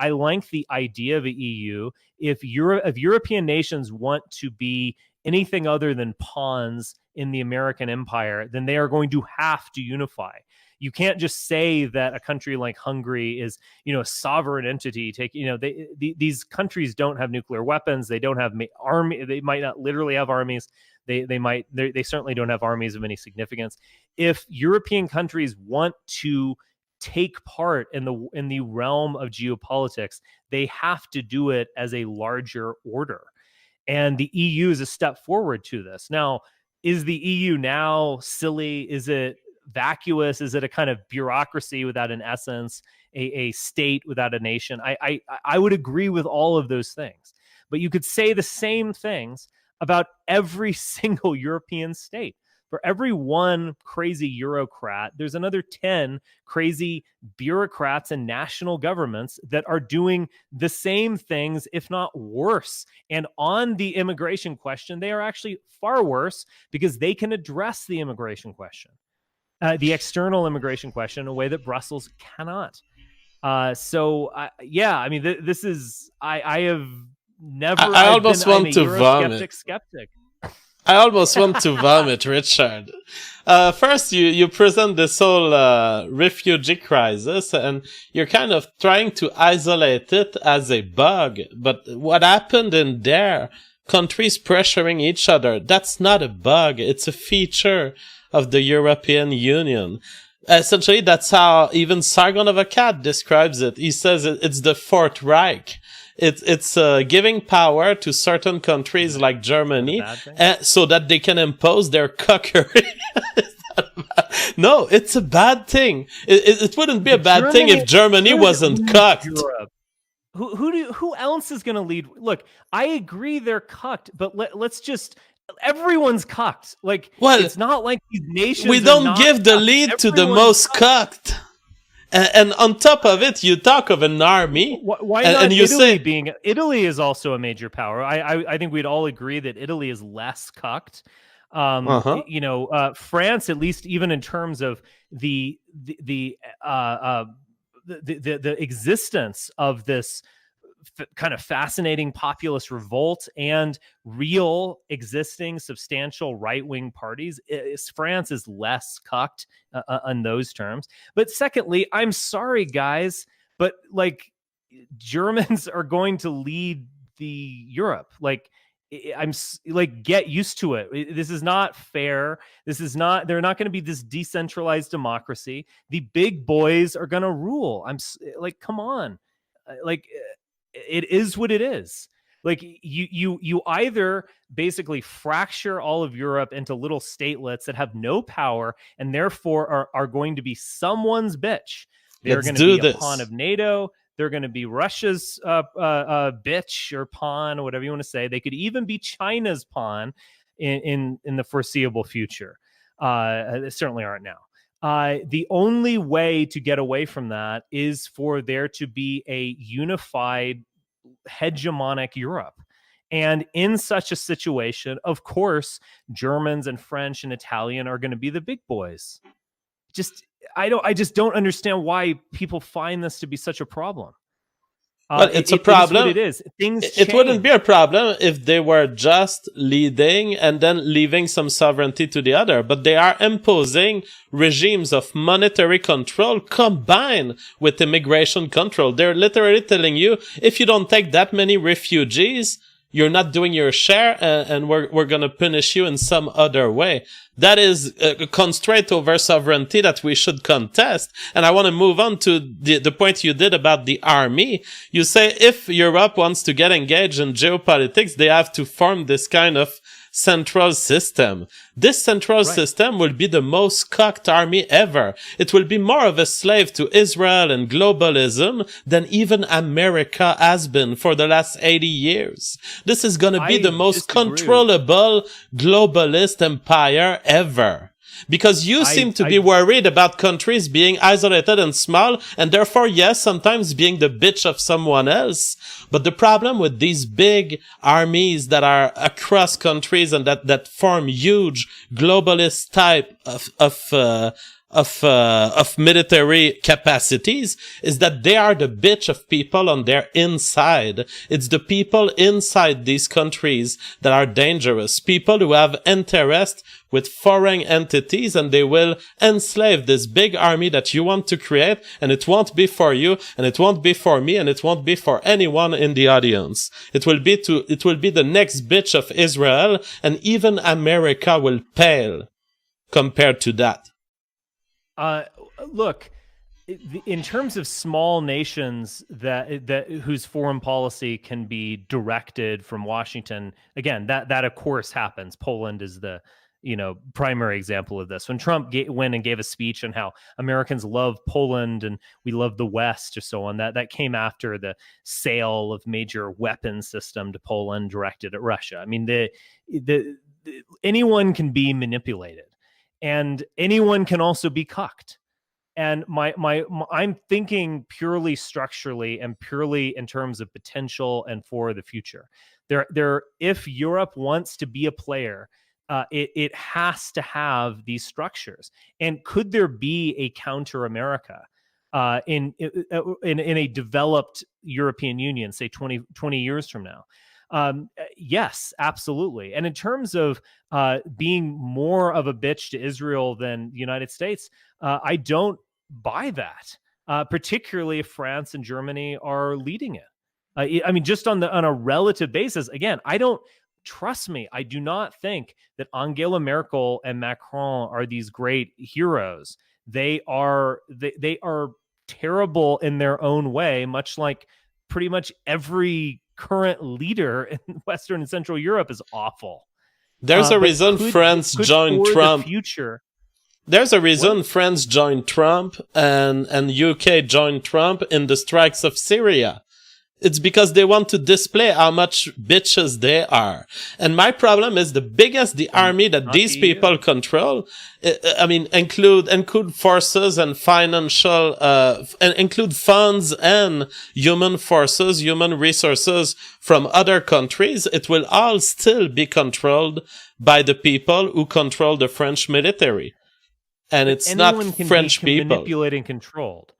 I like the idea of the EU. If European nations want to be anything other than pawns in the American empire, then they are going to have to unify. You can't just say that a country like Hungary is, a sovereign entity. These countries don't have nuclear weapons. They don't have army. They might not literally have armies. They certainly don't have armies of any significance. If European countries want to take part in the realm of geopolitics, they have to do it as a larger order. And the EU is a step forward to this. Now, is the EU now silly? Is it vacuous? Is it a kind of bureaucracy without an essence, a state without a nation? I would agree with all of those things. But you could say the same things about every single European state. For every one crazy Eurocrat, there's another 10 crazy bureaucrats and national governments that are doing the same things, if not worse. And on the immigration question, they are actually far worse because they can address the immigration question, the external immigration question, in a way that Brussels cannot. This is, I have never, I almost want to vomit. Skeptic. I almost want to vomit, Richard. First, you present this whole refugee crisis, and you're kind of trying to isolate it as a bug. But what happened in there, countries pressuring each other, that's not a bug. It's a feature of the European Union. Essentially, that's how even Sargon of Akkad describes it. He says it's the Fourth Reich. It's giving power to certain countries like Germany so that they can impose their cuckery. No, it's a bad thing. It wouldn't be a bad thing if Germany wasn't cucked. Who else is going to lead? Look, I agree they're cucked, but let's just... Everyone's cucked. It's not like these nations... We don't give the lead to the most cucked. And on top of it, you talk of an army. Why not and you Italy Italy is also a major power. I think we'd all agree that Italy is less cucked. France, at least even in terms of the existence of this kind of fascinating populist revolt and real existing substantial right-wing parties, France is less cucked on those terms. But secondly, I'm sorry, guys, but Germans are going to lead the Europe. Get used to it. This is not fair. They're not going to be this decentralized democracy. The big boys are going to rule. Come on. It is what it is. You either basically fracture all of Europe into little statelets that have no power and therefore are going to be someone's bitch. They're going to be a pawn of NATO. They're going to be Russia's bitch or pawn, or whatever you want to say. They could even be China's pawn in the foreseeable future. They certainly aren't now. The only way to get away from that is for there to be a unified hegemonic Europe. And in such a situation, of course, Germans and French and Italian are going to be the big boys. I just don't understand why people find this to be such a problem. But it's a problem. It is. It wouldn't be a problem if they were just leading and then leaving some sovereignty to the other. But they are imposing regimes of monetary control combined with immigration control. They're literally telling you, if you don't take that many refugees, you're not doing your share, and we're going to punish you in some other way. That is a constraint over sovereignty that we should contest. And I want to move on to the point you did about the army. You say if Europe wants to get engaged in geopolitics, they have to form this kind of central system. This central system will be the most cocked army ever. It will be more of a slave to Israel and globalism than even America has been for the last 80 years. This is going to be the most controllable globalist empire ever. Because you seem to be worried about countries being isolated and small, and therefore, yes, sometimes being the bitch of someone else. But the problem with these big armies that are across countries and that form huge globalist type of military capacities is that they are the bitch of people on their inside. It's the people inside these countries that are dangerous. People who have interest with foreign entities, and they will enslave this big army that you want to create, and it won't be for you, and it won't be for me, and it won't be for anyone in the audience. It will be the next bitch of Israel, and even America will pale compared to that. Look, in terms of small nations that whose foreign policy can be directed from Washington, again, that of course happens. Poland is the primary example of this. When Trump went and gave a speech on how Americans love Poland and we love the West or so on, that came after the sale of major weapons system to Poland directed at Russia. I mean, anyone can be manipulated. And anyone can also be cucked. And I'm thinking purely structurally and purely in terms of potential and for the future. If Europe wants to be a player, it has to have these structures. And could there be a counter America in a developed European Union, say 20 years from now? Yes, absolutely. And in terms of being more of a bitch to Israel than the United States, I don't buy that, particularly if France and Germany are leading it. I mean, just on a relative basis, again, trust me, I do not think that Angela Merkel and Macron are these great heroes. They are terrible in their own way, much like pretty much every current leader in Western and Central Europe is awful. There's a reason France joined Trump. There's a reason France joined Trump and UK joined Trump in the strikes of Syria. It's because they want to display how much bitches they are. And my problem is the army that these people control, include forces and financial, and include funds and human forces, human resources from other countries. It will all still be controlled by the people who control the French military. And it's not French people. Manipulated and controlled.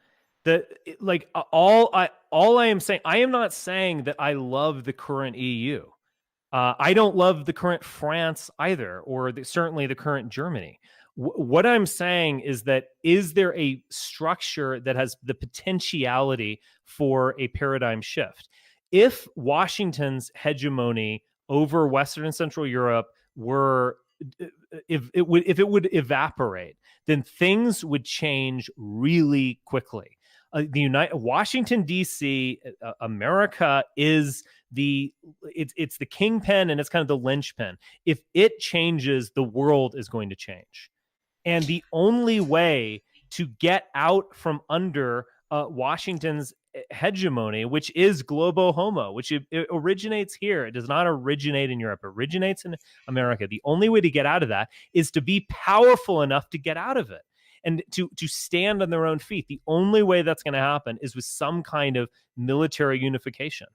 All I am saying, I am not saying that I love the current EU. I don't love the current France either, or certainly the current Germany. What I'm saying is that is there a structure that has the potentiality for a paradigm shift? If Washington's hegemony over Western and Central Europe were, if it would evaporate, then things would change really quickly. Washington D.C., America is it's the kingpin and it's kind of the linchpin. If it changes, the world is going to change, and the only way to get out from under Washington's hegemony, which is globo homo, which it originates here. It does not originate in Europe. It originates in America. The only way to get out of that is to be powerful enough to get out of it and to stand on their own feet. The only way that's going to happen is with some kind of military unification.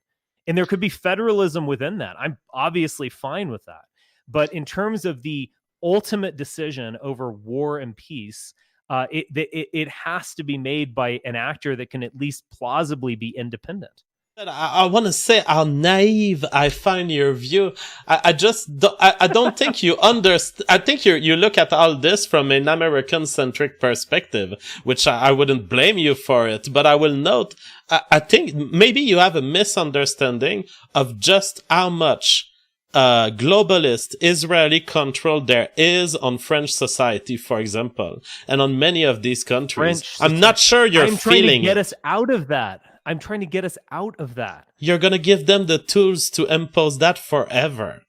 And there could be federalism within that. I'm obviously fine with that. But in terms of the ultimate decision over war and peace, it has to be made by an actor that can at least plausibly be independent. I want to say how naive I find your view. I don't think you understand. I think you look at all this from an American-centric perspective, which I wouldn't blame you for it. But I will note, I think maybe you have a misunderstanding of just how much globalist Israeli control there is on French society, for example, and on many of these countries. I'm not sure you're feeling. I'm trying to get us out of that. I'm trying to get us out of that. You're going to give them the tools to impose that forever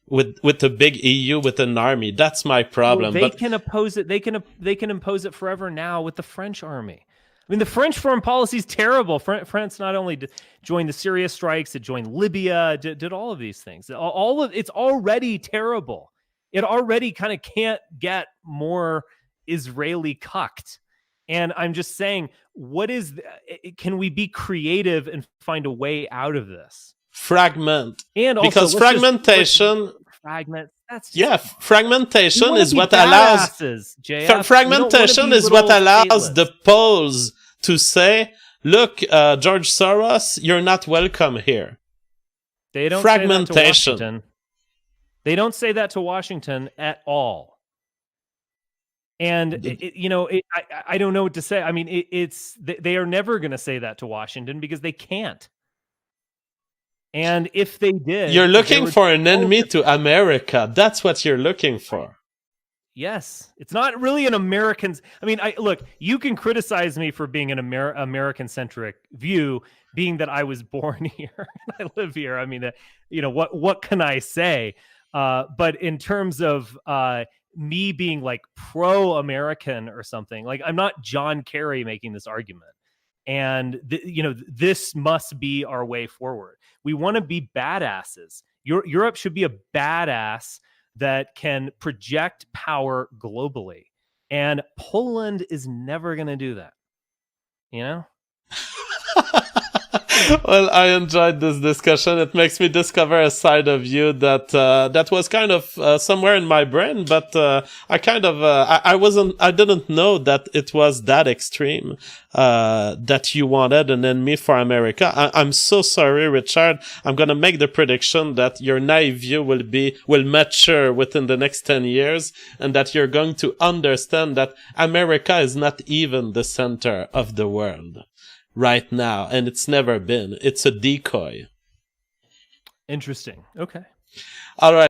with a big EU, with an army. That's my problem. Well, they can oppose it. They can impose it forever now with the French army. I mean, the French foreign policy is terrible. France not only joined the Syria strikes, it joined Libya, did all of these things. It's already terrible. It already kind of can't get more Israeli cucked. And I'm just saying, can we be creative and find a way out of this? Fragment. And also, because fragmentation. Fragment. That's just, Yeah, fragmentation we is wanna what be allows badasses, JF. fragmentation is what allows the Poles to say, "Look, George Soros, you're not welcome here." They don't fragmentation. say that to Washington. They don't say that to Washington at all. And I don't know what to say. I mean, they are never going to say that to Washington because they can't. And if they did, you're looking for an enemy to America. That's what you're looking for. Yes, it's not really an American. I mean, look. You can criticize me for being an American-centric view, being that I was born here and I live here. I mean, what can I say? But in terms of me being like pro-American or something, like I'm not John Kerry making this argument. And this must be our way forward. We want to be badasses. Europe should be a badass that can project power globally. And Poland is never going to do that. Well, I enjoyed this discussion. It makes me discover a side of you that was kind of somewhere in my brain, but I didn't know that it was that extreme, that you wanted an enemy for America. I'm so sorry, Richard. I'm gonna make the prediction that your naive view will mature within the next 10 years, and that you're going to understand that America is not even the center of the world right now, and it's never been. It's a decoy. Interesting. Okay. All right.